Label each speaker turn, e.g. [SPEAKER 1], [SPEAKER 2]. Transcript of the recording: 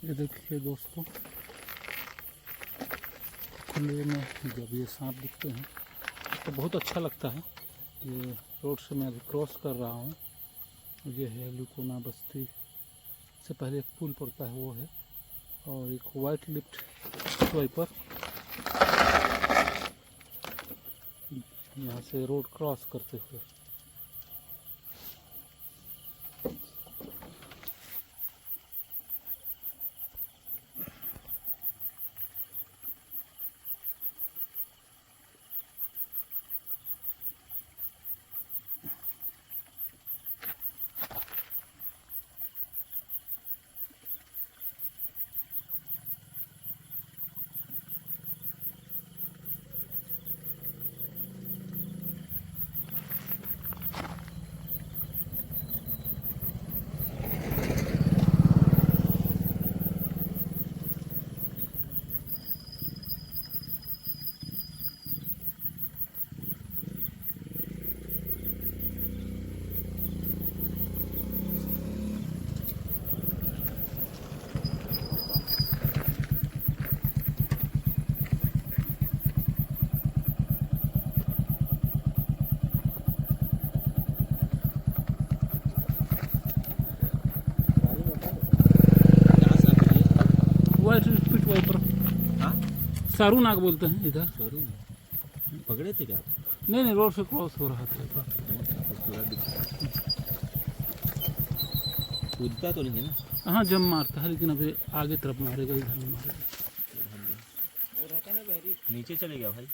[SPEAKER 1] ये देखिए दोस्तों, खुले में जब ये सांप दिखते हैं तो बहुत अच्छा लगता है। ये रोड से मैं अभी क्रॉस कर रहा हूँ। ये है लुकोना बस्ती से पहले एक पुल पड़ता है वो है, और एक वाइट लिफ्ट स्वाइपर यहाँ से रोड क्रॉस करते हुए। वाइट लिफ्ट वाइपर,
[SPEAKER 2] हाँ
[SPEAKER 1] सारू नाग बोलते हैं इधर।
[SPEAKER 2] सरू पकड़े थे क्या?
[SPEAKER 1] नहीं, रोड से क्रॉस हो रहा था।
[SPEAKER 2] कूदता तो नहीं है ना?
[SPEAKER 1] हाँ, जम मारता है, लेकिन अभी आगे तरफ मारेगा, इधर नहीं मारेगा।
[SPEAKER 2] नीचे चले गया भाई।